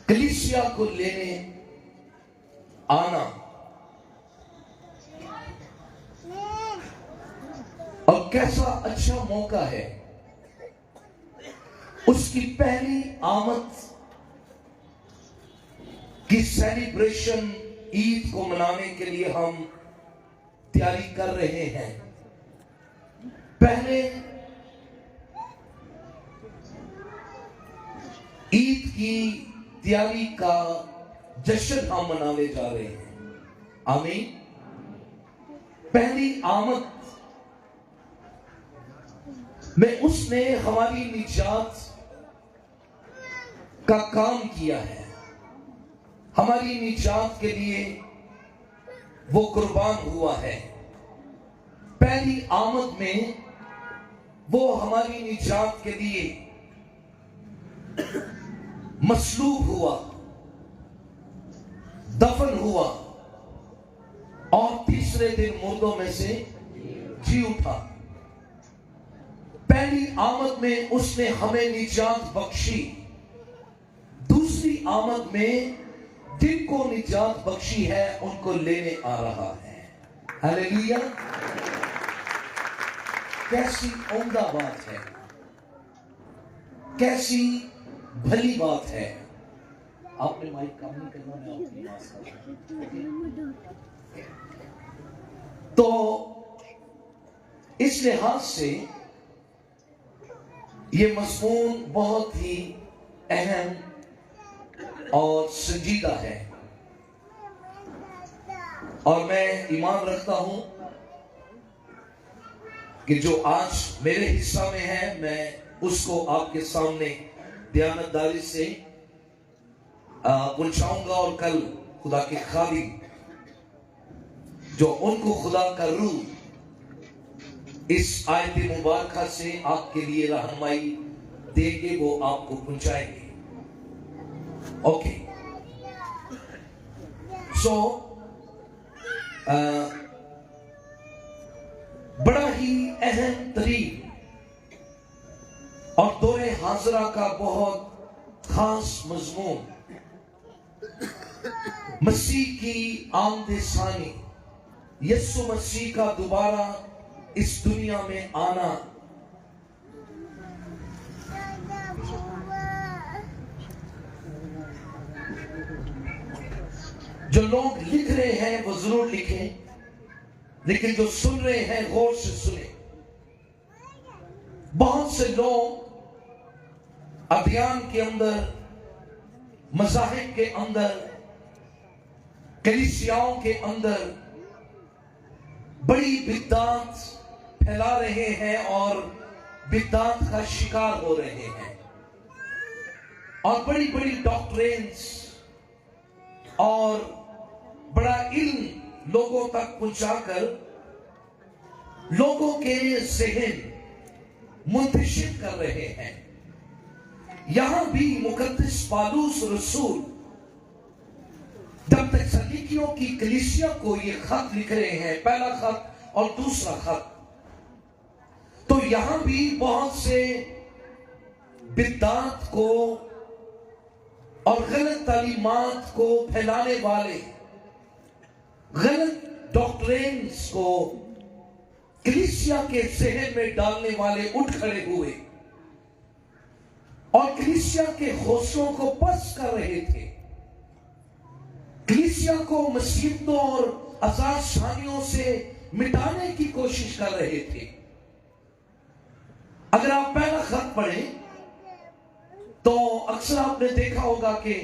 کلیسیا کو لینے آنا اور کیسا اچھا موقع ہے. اس کی پہلی آمد کی سیلیبریشن عید کو منانے کے لیے ہم تیاری کر رہے ہیں. پہلے عید کی تیاری کا جشن ہم منانے جا رہے ہیں. آمین. پہلی آمد میں اس نے ہماری نجات کا کام کیا ہے. ہماری نجات کے لیے وہ قربان ہوا ہے. پہلی آمد میں وہ ہماری نجات کے لیے مصلوب ہوا، دفن ہوا اور تیسرے دن مردوں میں سے جی اٹھا. پہلی آمد میں اس نے ہمیں نجات بخشی. دوسری آمد میں جن کو نجات بخشی ہے ان کو لینے آ رہا ہے. ہلیلویا. کیسی عمدہ بات ہے، کیسی بھلی بات ہے. آپ نے مائک کام نہیں کرنا، میں آپ کی بات کر رہا ہوں. تو اس لحاظ سے یہ مضمون بہت ہی اہم اور سنجیدہ ہے، اور میں ایمان رکھتا ہوں کہ جو آج میرے حصہ میں ہے میں اس کو آپ کے سامنے دیانتداری سے پہنچاؤں گا، اور کل خدا کے خادم جو ان کو خدا کا روح اس آیت مبارکہ سے آپ کے لیے رہنمائی دیں گے، وہ آپ کو پہنچائیں گے. اوکے. سو بڑا ہی اہم ترین اور دور حاضرہ کا بہت خاص مضمون مسیح کی آمد ثانی، یسوع مسیح کا دوبارہ اس دنیا میں آنا. جو لوگ لکھ رہے ہیں وہ ضرور لکھیں، لیکن جو سن رہے ہیں غور سے سنیں. بہت سے لوگ ادیان کے اندر، مذاہب کے اندر، کلیسیاؤں کے اندر بڑی بدعات پھیلا رہے ہیں اور بدعات کا شکار ہو رہے ہیں، اور بڑی بڑی ڈاکٹرینز اور بڑا علم لوگوں تک پہنچا کر لوگوں کے ذہن منتشر کر رہے ہیں. یہاں بھی مقدس پالوس رسول جب تسالونیکیوں کی کلیسیا کو یہ خط لکھ رہے ہیں، پہلا خط اور دوسرا خط، تو یہاں بھی بہت سے بدعات کو اور غلط تعلیمات کو پھیلانے والے، غلط ڈاکٹرینز کو کلیسیا کے ذہن میں ڈالنے والے اٹھ کھڑے ہوئے اور کلیسیا کے حوصلوں کو پست کر رہے تھے. کلیسیا کو مصیبتوں اور آزادیوں سے مٹانے کی کوشش کر رہے تھے. اگر آپ پہلا خط پڑھیں تو اکثر آپ نے دیکھا ہوگا کہ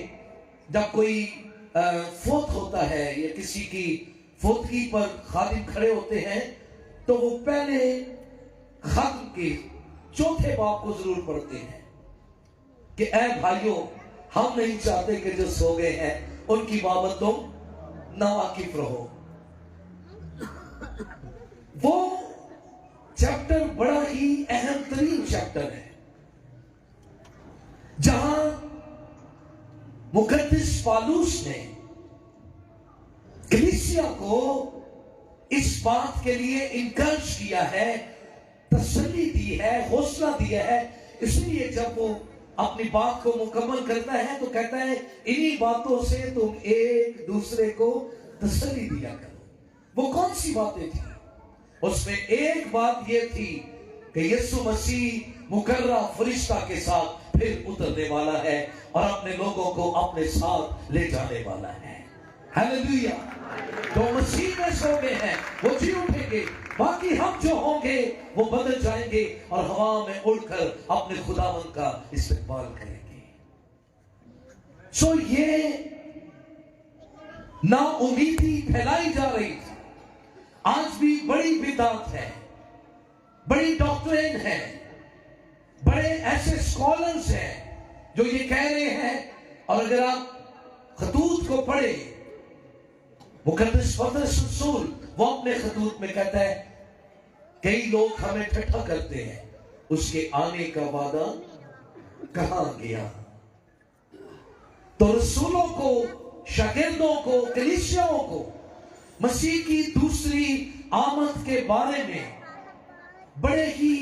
جب کوئی فوت ہوتا ہے یا کسی کی فوتگی پر خادم کھڑے ہوتے ہیں تو وہ پہلے خط کے چوتھے باب کو ضرور پڑھتے ہیں کہ اے بھائیوں، ہم نہیں چاہتے کہ جو سو گئے ہیں ان کی بابت تم ناواقف رہو. وہ چیپٹر بڑا ہی اہم ترین چیپٹر ہے، جہاں مقدس پالوس نے کلیسیا کو اس بات کے لیے انکریج کیا ہے، تسلی دی ہے، حوصلہ دیا ہے. اس لیے جب وہ اپنی بات کو مکمل کرتا ہے تو کہتا ہے انہی باتوں سے تم ایک دوسرے کو تسلی دیا کرو۔ وہ کون سی باتیں تھیں؟ اس میں ایک بات یہ تھی کہ یسوع مسیح مقررہ فرشتہ کے ساتھ پھر اترنے والا ہے اور اپنے لوگوں کو اپنے ساتھ لے جانے والا ہے۔ ہیلیلویا! جو مسیح میں سو گئے ہیں وہ جی اٹھیں گے، باقی ہم جو ہوں گے وہ بدل جائیں گے اور ہوا میں اڑ کر اپنے خداوند کا استقبال کریں گے۔ سو یہ نا امیدی پھیلائی جا رہی تھی۔ آج بھی بڑی بدعت ہے، بڑی ڈاکٹرین ہے، بڑے ایسے اسکالرز ہیں جو یہ کہہ رہے ہیں، اور اگر آپ خطوط کو پڑھیں، مقدس پطرس رسول وہ اپنے خطوط میں کہتا ہے کئی لوگ ہمیں ٹھٹھا کرتے ہیں، اس کے آنے کا وعدہ کہاں گیا؟ تو رسولوں کو، شاگردوں کو، کلیسیاؤں کو مسیح کی دوسری آمد کے بارے میں بڑے ہی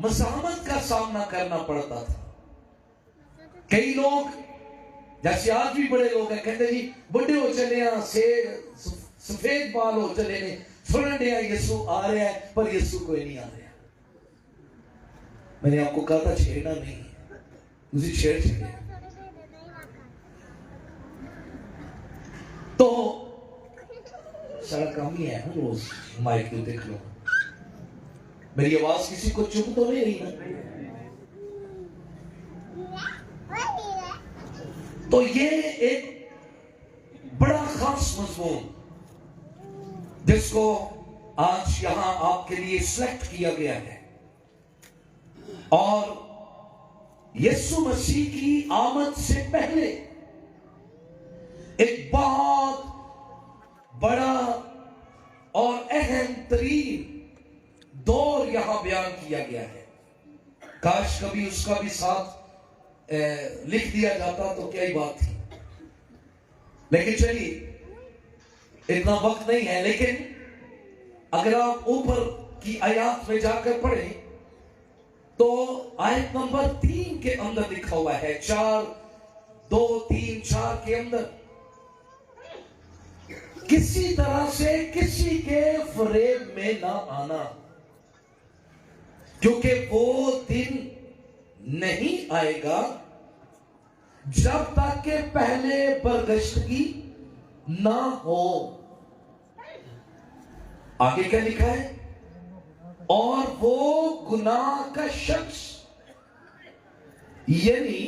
مزاحمت کا سامنا کرنا پڑتا تھا۔ کئی لوگ جیسے آج بھی بڑے لوگ ہیں کہتے جی بڑے ہو چلے ہیں، سفید بال ہو چلے ہیں، سنن دیا یسوع آ رہا ہے، پر یسوع کوئی نہیں آ رہا۔ میں نے آپ کو کہا تھا چھیڑنا نہیں، اسی چھیڑے تو سارا کام ہی ہے روز مائک پہ دیکھ لو، میری آواز کسی کو چپ تو نہیں رہی نا؟ تو یہ ایک بڑا خاص مضمون جس کو آج یہاں آپ کے لیے سلیکٹ کیا گیا ہے، اور یسوع مسیح کی آمد سے پہلے ایک بہت بڑا اور اہم ترین دور یہاں بیان کیا گیا ہے۔ کاش کبھی اس کا بھی ساتھ لکھ دیا جاتا تو کیا ہی بات تھی، لیکن چلیے اتنا وقت نہیں ہے۔ لیکن اگر آپ اوپر کی آیات میں جا کر پڑھیں تو آیت نمبر 3 کے اندر لکھا ہوا ہے، 4 کے اندر، کسی طرح سے کسی کے فریب میں نہ آنا، کیونکہ وہ دن نہیں آئے گا جب تک کہ پہلے برگشتگی نہ ہو۔ آگے کیا لکھا ہے؟ اور وہ گناہ کا شخص یعنی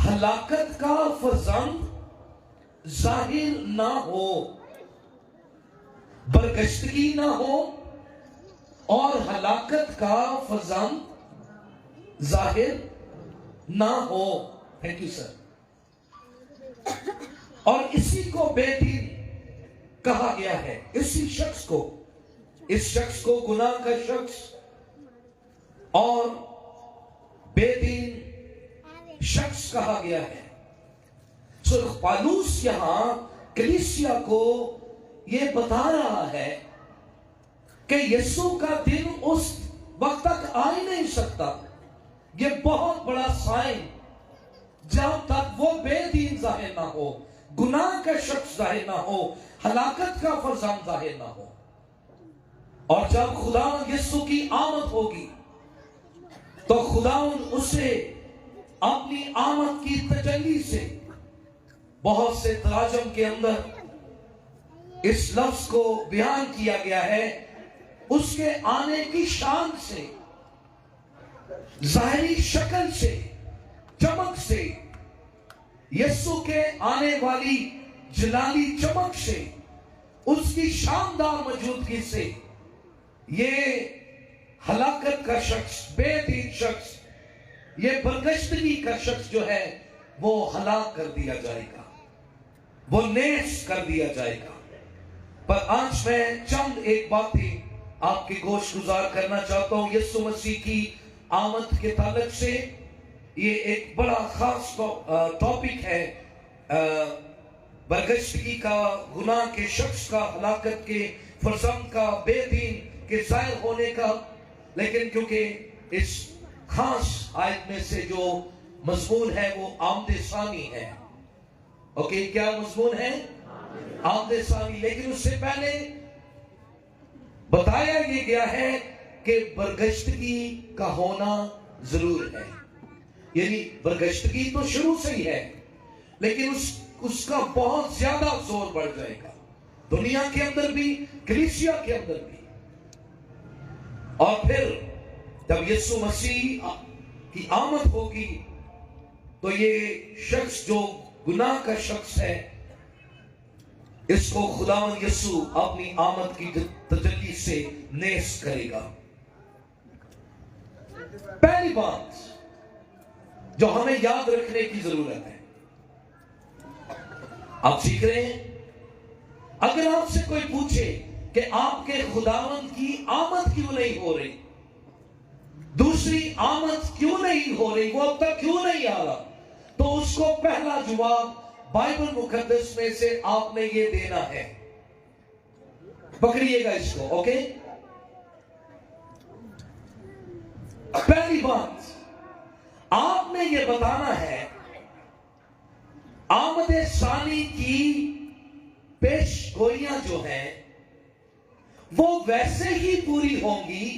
ہلاکت کا فرزند ظاہر نہ ہو، برگشتگی نہ ہو اور ہلاکت کا فرزند ظاہر نہ ہو۔ Thank you sir. اور اسی کو بے دین کہا گیا ہے، اسی شخص کو، اس شخص کو گناہ کا شخص اور بے دین شخص کہا گیا ہے۔ سو پالوس یہاں کلیسیا کو یہ بتا رہا ہے کہ یسوع کا دن اس وقت تک آ ہی نہیں سکتا، یہ بہت بڑا سائن، جب تک وہ بے دین ظاہر نہ ہو، گناہ کا شخص ظاہر نہ ہو، ہلاکت کا فرزند ظاہر نہ ہو۔ اور جب خدا یسوع کی آمد ہوگی تو خدا اسے اپنی آمد کی تجلی سے، بہت سے تراجم کے اندر اس لفظ کو بیان کیا گیا ہے، اس کے آنے کی شان سے، ظاہری شکل سے، چمک سے، یسوع کے آنے والی جلالی چمک سے، اس کی شاندار موجودگی سے، یہ ہلاکت کا شخص، بے دین شخص، یہ برگشتگی کا شخص جو ہے وہ ہلاک کر دیا جائے گا، وہ نیز کر دیا جائے گا۔ پر آج میں چند ایک باتیں آپ کی گوش گزار کرنا چاہتا ہوں یسوع مسیح کی آمد کے تعلق سے۔ یہ ایک بڑا خاص ٹاپک ہے، برگشتگی کا، گناہ کے شخص کا، ہلاکت کے فرزند کا، بے دین کے ظاہر ہونے کا۔ لیکن کیونکہ اس خاص آیت میں سے جو مضمون ہے وہ آمد ثانی ہے. اوکے, کیا مضمون ہے؟ آمد ثانی. لیکن اس سے پہلے بتایا یہ گیا ہے کہ برگشتگی کا ہونا ضرور ہے. یعنی برگشتگی تو شروع سے ہی ہے, لیکن اس کا بہت زیادہ زور بڑھ جائے گا, دنیا کے اندر بھی, کلیسیا کے اندر بھی. اور پھر جب یسوع مسیح کی آمد ہوگی تو یہ شخص جو گناہ کا شخص ہے, اس کو خداوند یسوع اپنی آمد کی تجلی سے نیست کرے گا. پہلی بات جو ہمیں یاد رکھنے کی ضرورت ہے, آپ سیکھ رہے ہیں, اگر آپ سے کوئی پوچھے کہ آپ کے خداوند کی آمد کیوں نہیں ہو رہی, دوسری آمد کیوں نہیں ہو رہی, وہ اب تک کیوں نہیں آ رہا, تو اس کو پہلا جواب بائبل مقدس میں سے آپ نے یہ دینا ہے. پکڑیے گا اس کو, اوکے. پہلی بات آپ نے یہ بتانا ہے آمد ثانی کی پیش گوئیاں جو ہیں وہ ویسے ہی پوری ہوں گی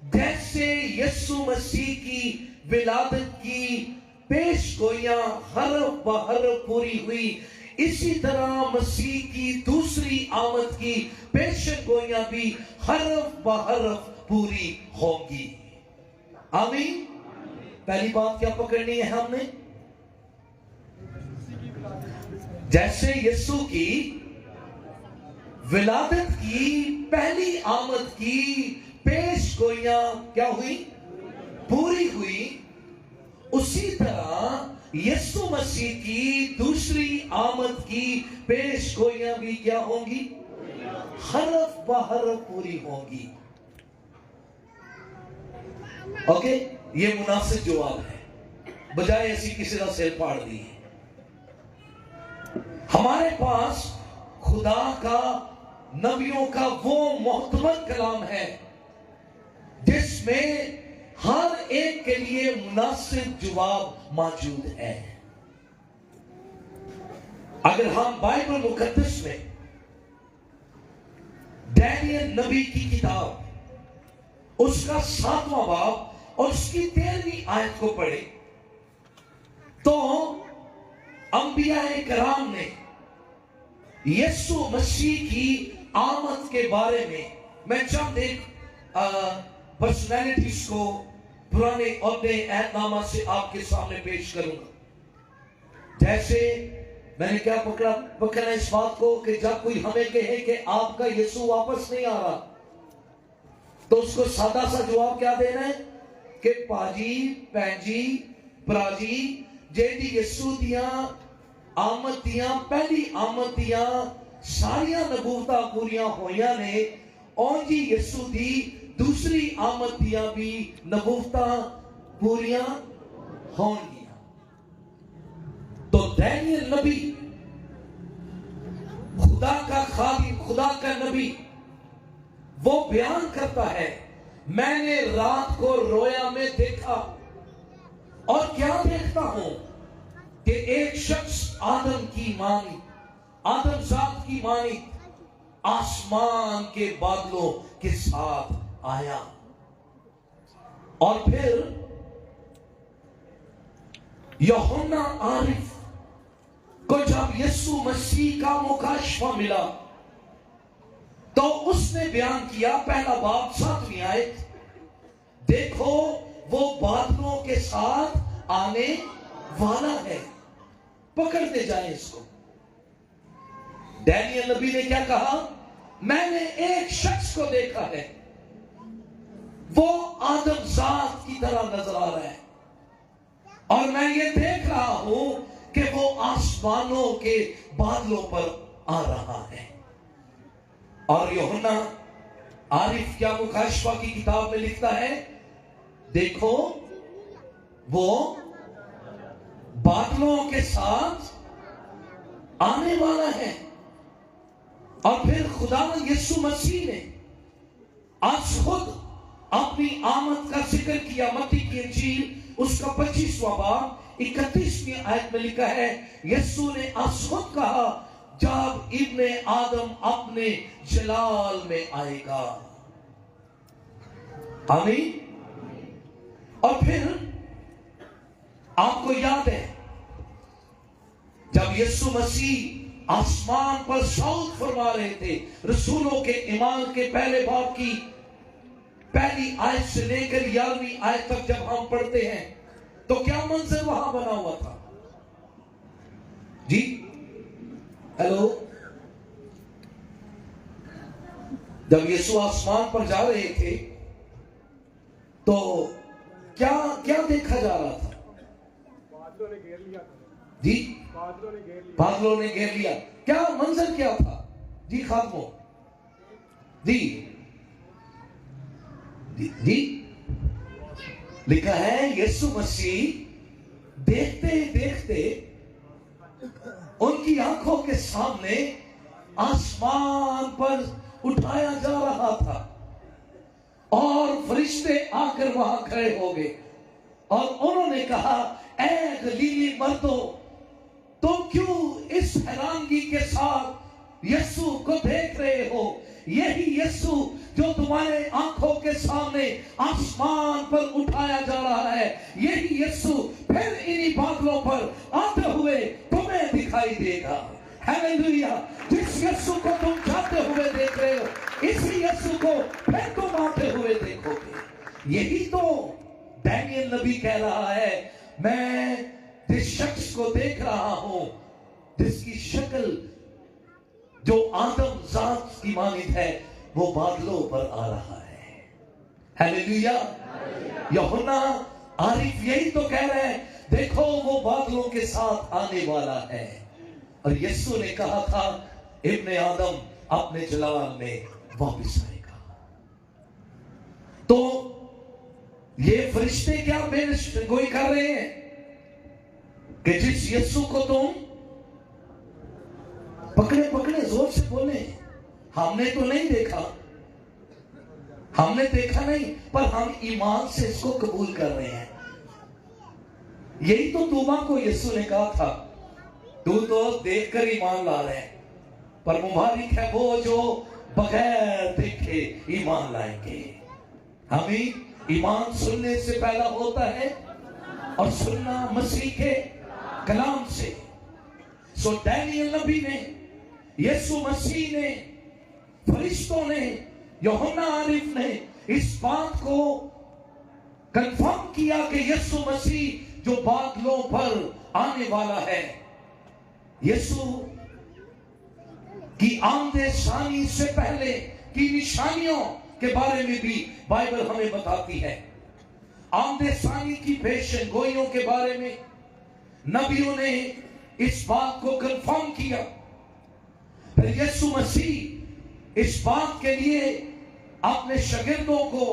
جیسے یسوع مسیح کی ولادت کی پیش گوئیاں حرف بحرف پوری ہوئی. اسی طرح مسیح کی دوسری آمد کی پیشن گوئیاں بھی حرف بحرف پوری ہوں گی. آمین. پہلی بات کیا پکڑنی ہے ہم نے؟ جیسے یسوع کی ولادت کی پہلی آمد کی پیش گوئیاں کیا ہوئی؟ پوری ہوئی. اسی طرح یسوع مسیح کی دوسری آمد کی پیش گوئیاں بھی کیا ہوں گی؟ حرف بحرف پوری ہوں گی. اوکے, یہ مناسب جواب ہے بجائے ایسی کسی طرح سے پاڑ دی. ہمارے پاس خدا کا, نبیوں کا وہ محتمل کلام ہے جس میں ہر ایک کے لیے مناسب جواب موجود ہے. اگر ہم بائبل مقدس میں ڈینیل نبی کی کتاب اس کا 7واں باب اور اس کی 13ویں آیت کو پڑھے تو انبیاء کرام نے یسوع مسیح کی آمد کے بارے میں چند ایک پرسنالٹیز کو پرانے اور نئے عہد نامہ سے آپ کے سامنے پیش کروں گا. جیسے میں نے کیا پکڑا اس بات کو کہ جب کوئی ہمیں کہے کہ آپ کا یسوع واپس نہیں آ رہا تو اس کو سادہ سا جواب کیا دینا ہے کہ پاجی پینجی پراجی جیدی یسوع دیاں آمد دیاں پہلی آمد دیاں ساریاں نبوتاں پوریاں ہویاں نے, اور جی یسوع دی دوسری آمد دیاں بھی نبوتاں پوریاں ہوں گیا. تو دانیل نبی خدا کا خادم, خدا کا نبی, وہ بیان کرتا ہے میں نے رات کو رویا میں دیکھا اور کیا دیکھتا ہوں کہ ایک شخص آدم کی مانی, آدم ذات کی مانی آسمان کے بادلوں کے ساتھ آیا. اور پھر یوحنا عارف کو جب یسوع مسیح کا مکاشفہ ملا تو اس نے بیان کیا, پہلا باب 7ویں آیت, دیکھو وہ بادلوں کے ساتھ آنے والا ہے. پکڑتے جائیں اس کو. دانیل نبی نے کیا کہا؟ میں نے ایک شخص کو دیکھا ہے, وہ آدم ذات کی طرح نظر آ رہا ہے, اور میں یہ دیکھ رہا ہوں کہ وہ آسمانوں کے بادلوں پر آ رہا ہے. اور یوحنا عارف کیا مکاشفہ کی کتاب میں لکھتا ہے, دیکھو وہ بادلوں کے ساتھ آنے والا ہے. اور پھر خداوند یسوع مسیح نے آج خود اپنی آمد کا ذکر کیا۔ متی کی انجیل اس کا 25واں باب 31ویں آیت میں لکھا ہے، یسوع نے از خود کہا جب ابن آدم اپنے جلال میں آئے گا۔ آمین۔ اور پھر آپ کو یاد ہے جب یسوع مسیح آسمان پر صعود فرما رہے تھے، رسولوں کے ایمان کے پہلے باب کی پہلی آیت سے لے کر 11ویں آیت تک جب ہم پڑھتے ہیں تو کیا منظر وہاں بنا ہوا تھا؟ جی ہیلو، جب یسوع آسمان پر جا رہے تھے تو کیا دیکھا جا رہا تھا؟ بادلوں نے گھیر لیا تھا جی، بادلوں نے گھیر لیا۔ کیا منظر کیا تھا؟ جی خاتموں، جی لکھا ہے یسوع مسیح دیکھتے دیکھتے ان کی آنکھوں کے سامنے آسمان پر اٹھایا جا رہا تھا، اور فرشتے آ کر وہاں کھڑے ہو گئے اور انہوں نے کہا، اے گلیلی مردوں، تم کیوں اس حیرانگی کے ساتھ یسوع کو دیکھ رہے ہو؟ یہی یسوع جو تمہارے آنکھوں کے سامنے آسمان پر اٹھایا جا رہا ہے، یہی یسوع پھر انہی بادلوں پر آتے ہوئے تمہیں دکھائی دے گا۔ ہیلیلویا۔ جس یسوع کو تم جاتے ہوئے دیکھ رہے ہو، اسی یسوع کو پھر تم آتے ہوئے دیکھو گے۔ یہی تو دانیل نبی کہہ رہا ہے، میں جس شخص کو دیکھ رہا ہوں جس کی شکل جو آدم ذات کی مانند ہے، وہ بادلوں پر آ رہا ہے۔ ہیلیلویا۔ یوحنا عارف یہی تو کہہ رہے ہیں، دیکھو وہ بادلوں کے ساتھ آنے والا ہے۔ اور یسوع نے کہا تھا ابن آدم اپنے جلال میں واپس آئے گا۔ تو یہ فرشتے کیا پیش گوئی کر رہے ہیں کہ جس یسوع کو تم پکڑے زور سے بولے، ہم نے تو نہیں دیکھا، ہم نے دیکھا نہیں، پر ہم ایمان سے اس کو قبول کر رہے ہیں۔ یہی تو توما کو یسوع نے کہا تھا، تو دیکھ کر ایمان لا رہے ہیں، پر مبارک ہے وہ جو بغیر دیکھے ایمان لائیں گے۔ ہمیں ایمان سننے سے پیدا ہوتا ہے اور سننا مسیح کے کلام سے۔ سو دانیل نبی نے، یسوع مسیح نے، فرشتوں نے، یوحنا عارف نے اس بات کو کنفرم کیا کہ یسوع مسیح جو بادلوں پر آنے والا ہے، یسوع کی آمد ثانی سے پہلے کی نشانیوں کے بارے میں بھی بائبل ہمیں بتاتی ہے۔ آمد ثانی کی پیشن گوئیوں کے بارے میں نبیوں نے اس بات کو کنفرم کیا۔ پھر یسوع مسیح اس بات کے لیے اپنے شاگردوں کو،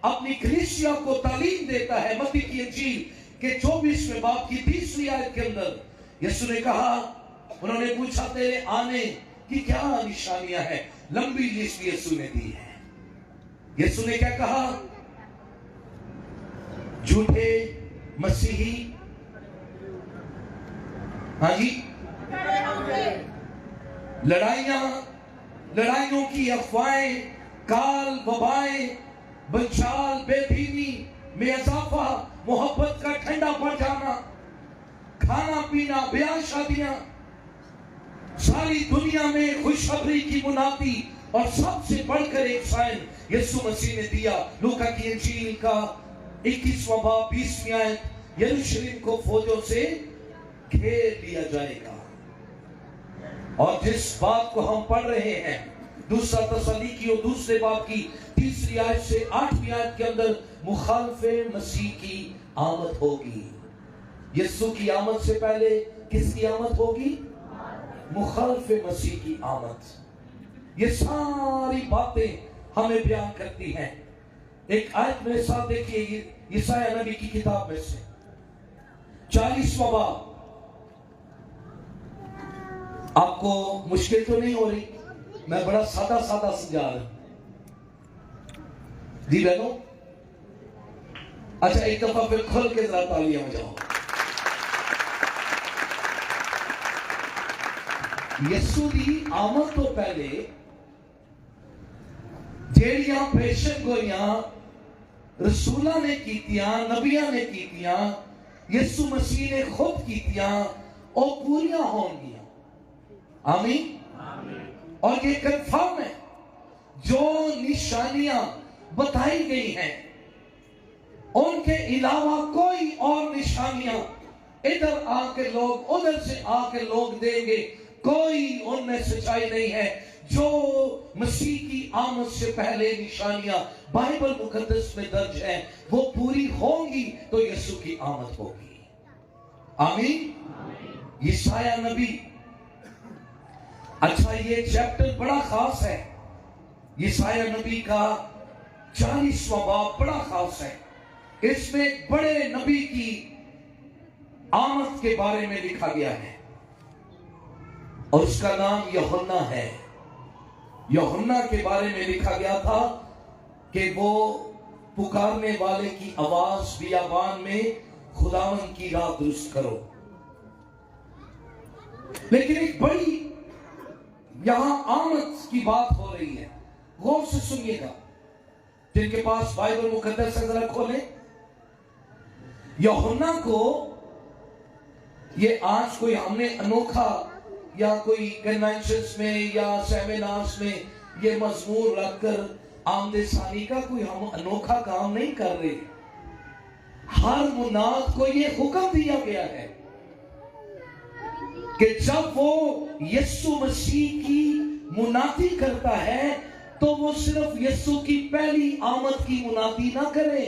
اپنی کلیسیا کو تعلیم دیتا ہے۔ متی کی انجیل کے 24ویں باب کی 30ویں آیت کے اندر یسوع نے کہا، انہوں نے پوچھا تیرے آنے کی کیا نشانیاں ہیں؟ لمبی لسٹ یسوع نے دی ہے۔ یسوع نے کیا کہا؟ جھوٹے مسیحی، ہاں جی، لڑائیوں کی افواہیں، کال وبائیں، بنچال بے دینی میں اضافہ، محبت کا ٹھنڈا پڑ جانا، کھانا پینا، بیاہ شادیاں، ساری دنیا میں خوشخبری کی منادی، اور سب سے بڑھ کر ایک سائن یسوع مسیح نے دیا۔ لوکا کی انجیل کا 21واں باب 20ویں آیت، یروشلم کو فوجوں سے گھیر لیا جائے گا۔ اور جس بات کو ہم پڑھ رہے ہیں دوسرا تسالونیکیوں دوسرے باب کی 3 آیت سے 8ویں آیت کے اندر، مخالف مسیح کی آمد ہوگی۔ یسوع کی آمد سے پہلے کس کی آمد ہوگی؟ مخالف مسیح کی آمد۔ یہ ساری باتیں ہمیں بیان کرتی ہیں۔ ایک آیت میرے ساتھ دیکھیے، یسایہ نبی کی کتاب میں سے 40واں باب۔ آپ کو مشکل تو نہیں ہو رہی؟ میں بڑا سادہ سمجھا رہا ہوں جی بہنوں، اچھا ایک دفعہ پھر کھل کے ذرا تالیاں بجاؤ. یسو دی آمد تو پہلے جیڑیاں پیشن گوئیاں رسولہ نے کیتیاں، نبیاں نے کیتیاں، یسو مسیح نے خود کیتیاں، او پوریاں ہوں گیا. آمین. اور یہ کنفرم ہے، جو نشانیاں بتائی گئی ہیں ان کے علاوہ کوئی اور نشانیاں ادھر آ کے لوگ ادھر سے آ کے لوگ دیں گے، کوئی ان میں سچائی نہیں ہے. جو مسیح کی آمد سے پہلے نشانیاں بائبل مقدس میں درج ہیں وہ پوری ہوں گی تو یسوع کی آمد ہوگی. آمین. یسایہ نبی، اچھا یہ چیپٹر بڑا خاص ہے. یسایہ نبی کا 40واں باب بڑا خاص ہے. اس میں ایک بڑے نبی کی آمد کے بارے میں لکھا گیا ہے اور اس کا نام یوحنا ہے. یوحنا کے بارے میں لکھا گیا تھا کہ وہ پکارنے والے کی آواز بیابان میں خداوند کی راہ درست کرو. لیکن ایک بڑی یہاں آمد کی بات ہو رہی ہے، غور سے سنیے گا. جن کے پاس بائبل مقدس ہے ذرا کھولیں. یوحنا کو یہ آج کوئی ہم نے انوکھا یا کوئی کنونشنز میں یا سیمینارز میں یہ مضمون رکھ کر آمد ثانی کا کوئی ہم انوکھا کام نہیں کر رہے. ہر مناد کو یہ حکم دیا گیا ہے کہ جب وہ یسوع مسیح کی منادی کرتا ہے تو وہ صرف یسوع کی پہلی آمد کی منادی نہ کرے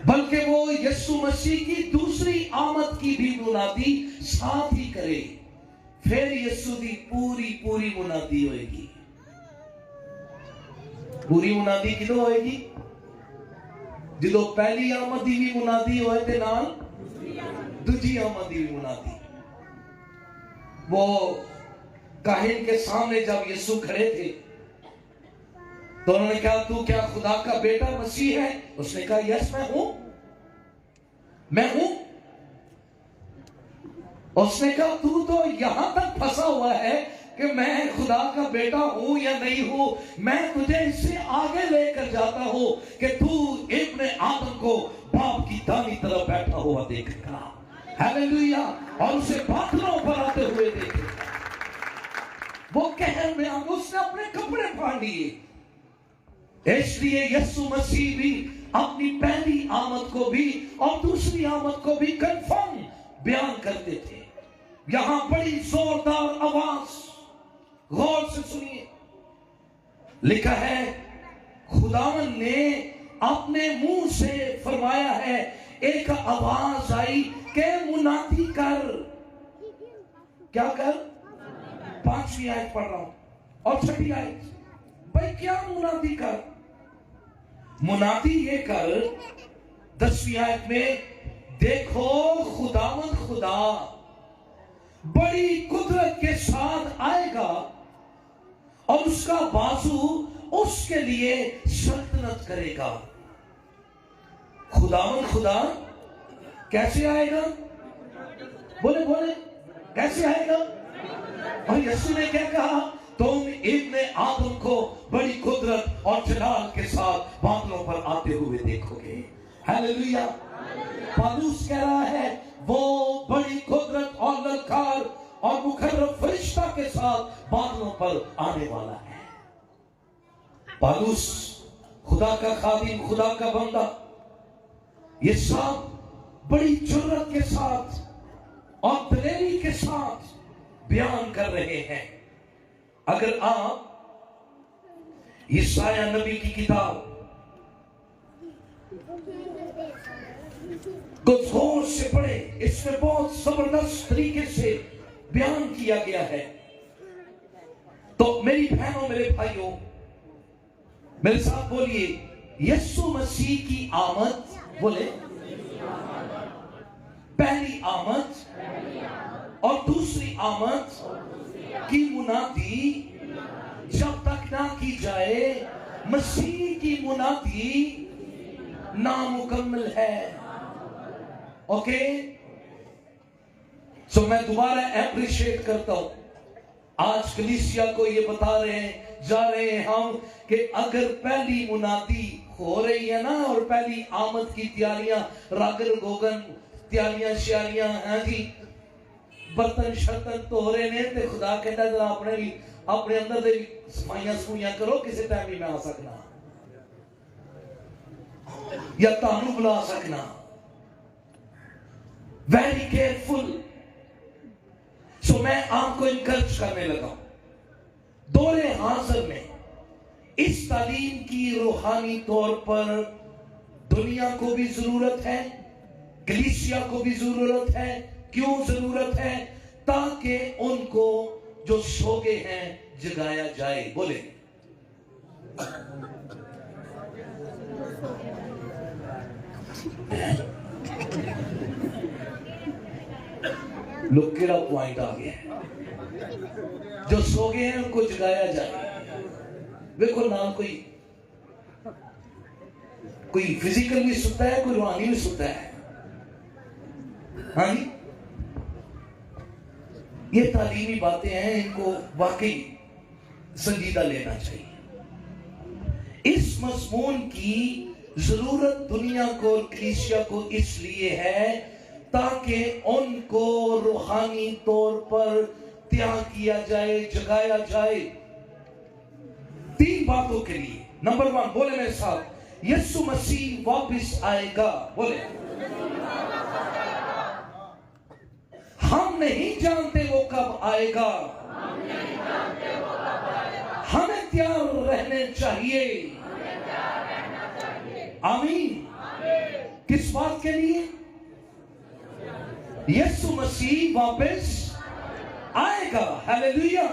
بلکہ وہ یسوع مسیح کی دوسری آمد کی بھی منادی ساتھ ہی کرے. پھر یسوع دی پوری منادی ہوئے گی. پوری منادی کدو ہوئے گی؟ جدو پہلی آمد دی بھی منادی ہوئے تھے نال دوجی آمد دی بھی منادی. وہ کاہن کے سامنے جب یسوع کھڑے تھے تو انہوں نے کہا تو کیا خدا کا بیٹا مسیح ہے؟ اس نے کہا یس میں ہوں. اس نے کہا تو یہاں تک پھنسا ہوا ہے کہ میں خدا کا بیٹا ہوں یا نہیں ہوں. میں تجھے اس سے آگے لے کر جاتا ہوں کہ تو ابن آدم کو باپ کی دائیں طرف بیٹھا ہوا دیکھے گا. ہیلیلویا. اور اسے بادلوں پر آتے ہوئے دیکھے گا. وہ قہر میں آگے اس نے اپنے کپڑے پھاڑ لیے. اس لیے یسوع مسیح بھی اپنی پہلی آمد کو بھی اور دوسری آمد کو بھی کنفرم بیان کرتے تھے. یہاں بڑی زوردار آواز، غور سے سنیے، لکھا ہے خداوند نے اپنے منہ سے فرمایا ہے. ایک آواز آئی کہ منادی کر. کیا کر؟ 5ویں آیت پڑھ رہا ہوں اور 6 آیت. بھائی کیا منادی کر؟ منادی یہ کر 10ویں آیت میں، دیکھو خداوند خدا بڑی قدرت کے ساتھ آئے گا اور اس کا بازو اس کے لیے سلطنت کرے گا. خداوند خدا کیسے آئے گا؟ بولے کیسے آئے گا؟ اور یسوع نے کیا کہا؟ تم ابن آدم کو بڑی قدرت اور جلال کے ساتھ بادلوں پر آتے ہوئے دیکھو گے. ہیلیلویا. پالوس کہہ رہا ہے وہ بڑی قدرت اور للکار اور مقرب فرشتہ کے ساتھ بادلوں پر آنے والا ہے. پالوس خدا کا خادم، خدا کا بندہ، یہ سب بڑی جرات کے ساتھ اور دلیری کے ساتھ بیان کر رہے ہیں. اگر آپ یسایہ نبی کی کتاب کو غور سے پڑھے، اس میں بہت زبردست طریقے سے بیان کیا گیا ہے. تو میری بہنوں، میرے بھائیوں، میرے ساتھ بولیے یسوع مسیح کی آمد. بولے پہلی آمد اور دوسری آمد کی منادی جب تک نہ کی جائے مسیح کی منادی نامکمل ہے. اوکے سو میں دوبارہ اپریشیٹ کرتا ہوں. آج کلیسیا کو یہ بتا رہے ہیں جا رہے ہیں ہم کہ اگر پہلی منادی ہو رہی ہے نا اور پہلی آمد کی تیاریاں راگر گوگن تیاریاں شیاریاں ہیں جی برتن شرطن تو ہو رہے ہیں تے خدا کہتا ہے ذرا اپنے اندر دے صفائیاں سفائیاں کرو کسی ٹائم بھی میں آ سکنا یا تانوں بلا سکنا. Very careful. سو میں آپ کو انکرج کرنے لگا ہوں. دور حاضر میں اس تعلیم کی روحانی طور پر دنیا کو بھی ضرورت ہے, کلیسیا کو بھی ضرورت ہے. کیوں ضرورت ہے؟ تاکہ ان کو جو سو گئے ہیں جگایا جائے. بولے لوگ کیڑا پوائنٹ آ گیا ہے. جو سو گئے ہیں ان کو جگایا جائے. دیکھو نام کوئی فزیکل بھی سنتا ہے, کوئی روحانی بھی سنتا ہے. ہاں جی یہ تعلیمی باتیں ہیں, ان کو واقعی سنجیدہ لینا چاہیے. اس مضمون کی ضرورت دنیا کو اور کلیسیا کو اس لیے ہے تاکہ ان کو روحانی طور پر تیار کیا جائے, جگایا جائے. 3 باتوں کے لیے. نمبر 1 بولے میرے ساتھ, یسوع مسیح واپس آئے گا. بولے ہم نہیں جانتے وہ کب آئے گا, ہمیں تیار رہنے چاہیے. آمین. کس بات کے لیے؟ یسوع مسیح واپس آئے گا. ہیلیلویا.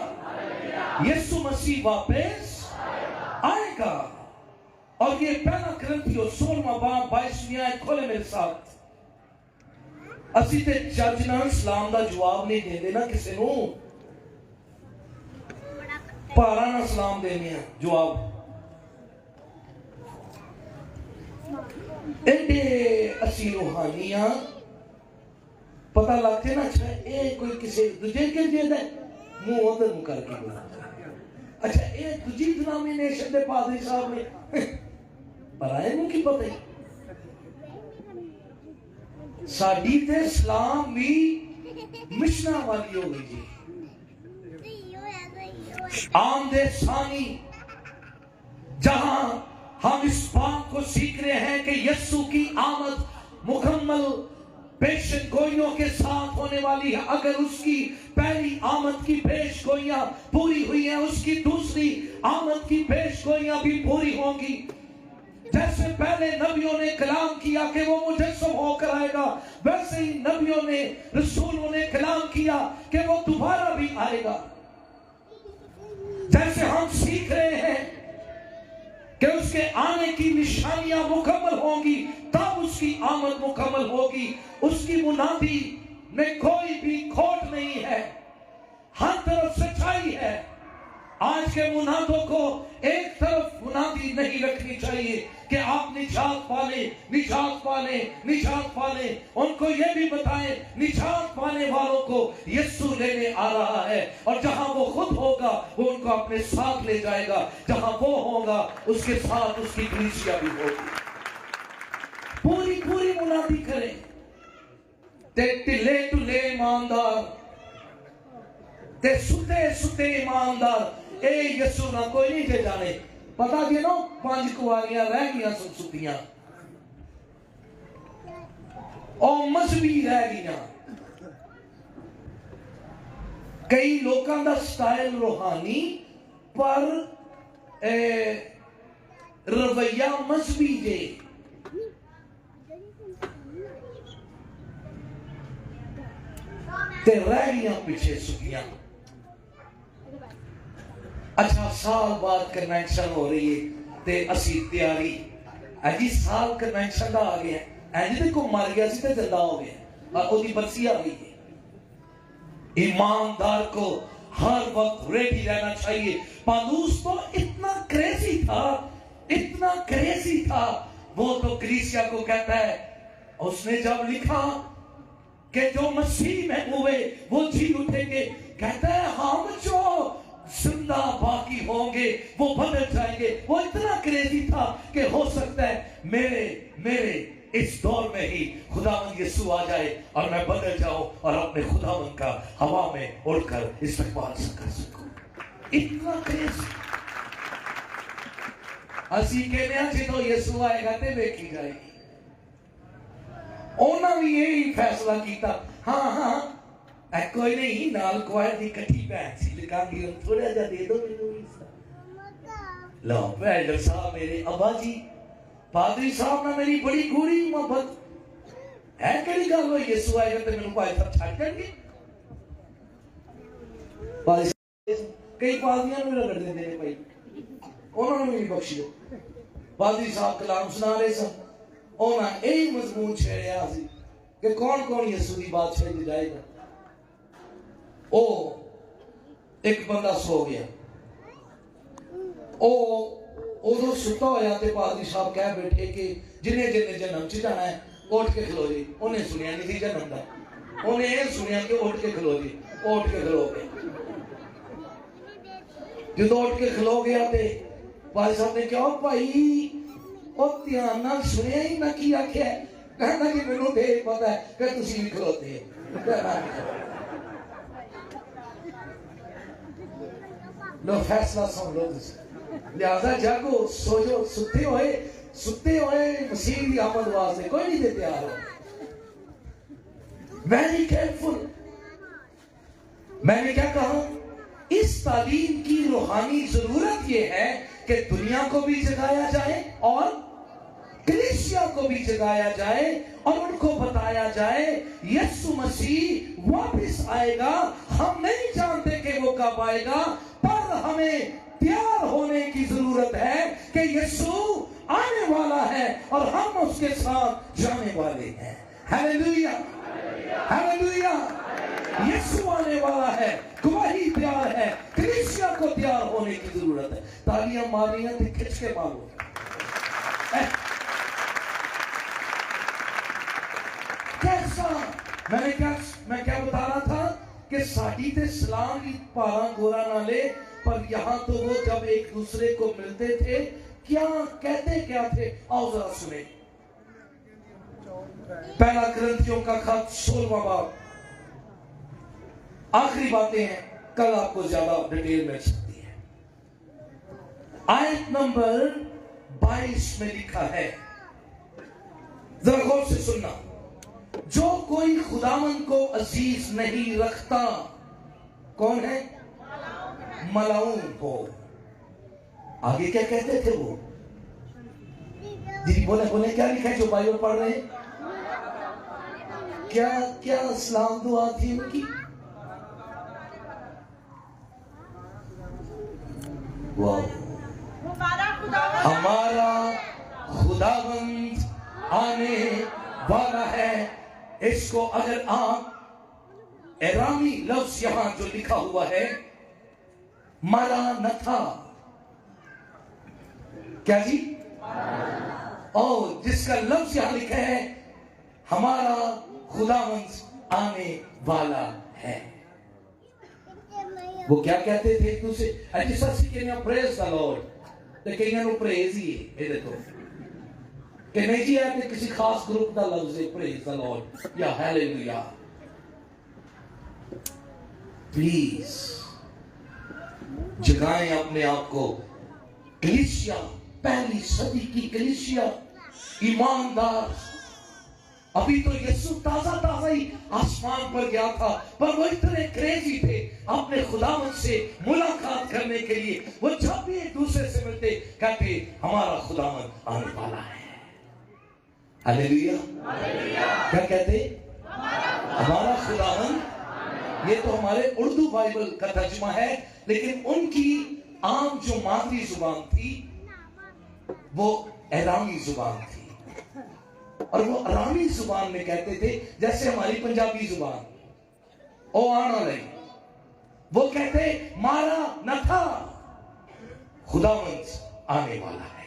یسوع مسیح واپس آئے گا. اور یہ پہلا کرنتھیوں 16واں باب 22ویں آیت کھولے میرے ساتھ. اسی تے جج نہ سلام دا جواب نہیں دے دینا کسی نو, پارا نہ سلام دینے جواب. ایڈے اسی روحانیاں پتہ لگتے نا. اچھا اے کوئی کسی دوجے کے جیدہ منہ ادھر منہ کر کے بولا. اچھا اے دوجی ڈنامینیشن دے پادری صاحب نے پر آئے منہ کی پتہ ہی. ساڈی تے اسلام بھی مشنہ والی ہو گئی جی. آمد ثانی جہاں ہم اس بات کو سیکھ رہے ہیں کہ یسوع کی آمد مکمل پیشن گوئیوں کے ساتھ ہونے والی ہے. اگر اس کی پہلی آمد کی پیش گوئیاں پوری ہوئی ہیں, اس کی دوسری آمد کی پیش گوئیاں بھی پوری ہوں گی. جیسے پہلے نبیوں نے کلام کیا کہ وہ مجسم ہو کر آئے گا, ویسے ہی نبیوں نے رسولوں نے کلام کیا کہ وہ دوبارہ بھی آئے گا. جیسے ہم سیکھ رہے ہیں کہ اس کے آنے کی نشانیاں مکمل ہوں گی, تب اس کی آمد مکمل ہوگی. اس کی منادی میں کوئی بھی کھوٹ نہیں ہے, ہر طرف سچائی ہے. آج کے منادوں کو ایک طرف منادی نہیں رکھنی چاہیے کہ آپ نجات پالیں, نجات پالیں, نجات پالیں. ان کو یہ بھی بتائیں نجات پانے والوں کو یسوع لینے آ رہا ہے, اور جہاں وہ خود ہوگا وہ ان کو اپنے ساتھ لے جائے گا. جہاں وہ ہوگا اس کے ساتھ اس کی کلیسیا بھی ہوگی. پوری پوری منادی کریں. ٹلے ٹلے ایماندار تے ستے ستے ایماندار, اے یسوع نہ کوئی نہیں جے جانے. پتا جی نا 5 کواریاں رہ گیا ستیاں اور مذہبی رہ گیا. کئی لوکاں دا سٹائل روحانی پر رویہ مذہبی جے. تے رہ گیا پیچھے ستیاں. اچھا سال بعد کنونشن ہو رہی ہے تے اسی تیاری اجی سال کنونشن دا آ گیا اج تے کو مر گیا سی تے زندہ ہو گیا اور دی برسی آ گئی ہے. ایماندار کو ہر وقت ریڈی رہنا چاہیے. پالوس تو اتنا کریزی تھا اتنا کریزی تھا وہ تو کلیسیا کو کہتا ہے اس نے جب لکھا کہ جو مسیح میں ہوئے وہ جی اٹھیں گے, کہتا ہے ہم جو زندہ باقی ہوں گے وہ بدل جائیں گے. وہ اتنا کریزی تھا کہ ہو سکتا ہے میرے اس دور میں ہی خداوند یسوع آ جائے اور میں بدل جاؤں اور اپنے خداوند کا ہوا میں اڑ کر استقبال کر سکوں. اتنا کریزی. اسی کہنے ہیں جدو یسوع آئے گا تے ویکھی جائے گی. انہوں نے یہی فیصلہ کیتا, ہاں کوئی نہیں, نال کوائر دی کٹھی بہن سی لکھا گی, تھوڑا جا دے دو لو پیڈر صاحب میرے ابا جی, پادری صاحب نے میری بڑی گوڑی محبت ہے. کہڑی گل ہوئی یسوع آئے گا تے مینوں پائے سب چھڈ دین گے. کئی پادریاں نوں رگڑ دیندے نے بھائی, انہوں نے بھی بخش دو. پادری صاحب کلام سنا رہے سن, انہاں یہی مضمون چھیڑیا سی کہ کون کون یسوع دی بادشاہی تے جائے گا. او ایک بندہ سو گیا, او ادو ستا ہویا تے پادری صاحب کہہ بیٹھے کہ جنہیں جنم چ جانا ہے اٹھ کے کھلو جی. انہیں سنیا نہیں تھی جنم دا, انہیں یہ سنیا کہ اٹھ کے کھلو جی. اٹھ کے کھلو گیا. جدو اٹھ کے کھلو گیا تے پادری صاحب نے کہا بھائی اور دھیان نال سنیا ہی نہ کی آخیا ہے, کہنا کہ مینوں تے پتہ ہے کہ تسی بھی کھلوتے ہیں. لو فیصلہ سن لو تسی, لہذا جاگو سوجو, ستے ہوئے مسیح کی آمد واسطے کوئی نہیں دے تیار ہو. Very careful. میں نے کیا کہا, اس تعلیم کی روحانی ضرورت یہ ہے کہ دنیا کو بھی جگایا جائے اور کلیسیا کو بھی جگایا جائے اور ان کو بتایا جائے یسوع مسیح واپس آئے گا. ہم نہیں جانتے کہ وہ کب آئے گا, پر ہمیں تیار ہونے کی ضرورت ہے کہ یسوع آنے والا ہے اور ہم اس کے ساتھ جانے والے ہیں. Hallelujah hallelujah. یسوع آنے والا ہے, گواہی تیار ہے, کلیسیا کو تیار ہونے کی ضرورت ہے. تالیاں ماریاں تے کھچ کے مارو. کیسا میں کیا بتا رہا تھا کہ ساڈی تے سلام کی پارا گورا نہ لے, پر یہاں تو وہ جب ایک دوسرے کو ملتے تھے کیا کہتے کیا تھے, آؤ ذرا سنیں. پہلا کرنتھیوں کا خط 16واں باب, آخری باتیں ہیں, کل آپ کو زیادہ ڈیٹیل میں سکتی ہے. آیت نمبر 22 میں لکھا ہے, ذرا غور سے سننا, جو کوئی خداوند کو عزیز نہیں رکھتا کون ہے, ملعون ہو. آگے کیا کہتے تھے وہ, جی بولے کیا لکھا ہے جو بائبل پڑھ رہے ہیں, کیا اسلام دعا تھی ان کی. ہمارا خداوند آنے والا ہے. اس کو اگر آپ ایرامی لفظ یہاں جو لکھا ہوا ہے مرانتھا, کیا جی, اور جس کا لفظ یہاں لکھا ہے ہمارا خداوند آنے والا ہے, وہ کیا کہتے تھے ایک دوسرے, جس طرح سے کہنا پریز دا لارڈ, تو کہنا نو پریز ہی ہے میرے تو, کہ نہیں جی ہے کہ کسی خاص گروپ دا لفظ ہے پریز دا لارڈ یا ہیلیلویا. پلیز جگائیں اپنے آپ کو. کلیسیا, پہلی صدی کی کلیسیا ایماندار, ابھی تو یسوع تازہ ہی آسمان پر گیا تھا, پر وہ اتنے کریزی تھے اپنے خداوند سے ملاقات کرنے کے لیے. وہ جب بھی ایک دوسرے سے ملتے کہتے ہمارا خداوند آنے والا ہے. ہلیلویا. کیا کہتے, ہمارا خداوند. یہ تو ہمارے اردو بائبل کا ترجمہ ہے, لیکن ان کی عام جو مادری زبان تھی وہ ایرامی زبان تھی, اور وہ ایرامی زبان میں کہتے تھے جیسے ہماری پنجابی زبان او آنا نہیں, وہ کہتے مارا نہ تھا, خداوند آنے والا ہے.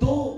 2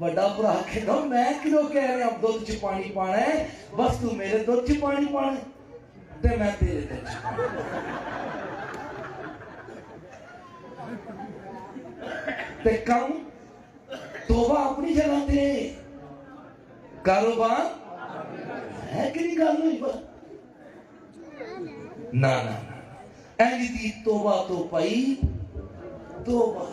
ਵੱਡਾ ਭਰਾ ਕਹਿੰਦਾ ਮੈਂ ਕਿਉਂ ਕਹਿ ਰਿਹਾ ਦੁੱਧ ਚ ਪਾਣੀ ਪਾਣਾ ਹੈ, ਬਸ ਤੂੰ ਮੇਰੇ ਦੁੱਧ ਚ ਪਾਣੀ ਪਾਣਾ ਤੇ ਮੈਂ ਤੇਰੇ ਦੁੱਧ ਚ ਪਾਣਾ। ਤੇ ਕੰਮ ਤੋਬਾ ਆਪਣੀ ਜਗ੍ਹਾ ਤੇ, ਕਾਰੋਬਾਰ ਹੈ ਕਿ ਨਹੀਂ ਗੱਲ ਹੋਈ? ਨਾ ਨਾ ਇੰਜ ਦੀ ਤੋਬਾ ਤੋਂ ਪਈ ਤੋਬਾ।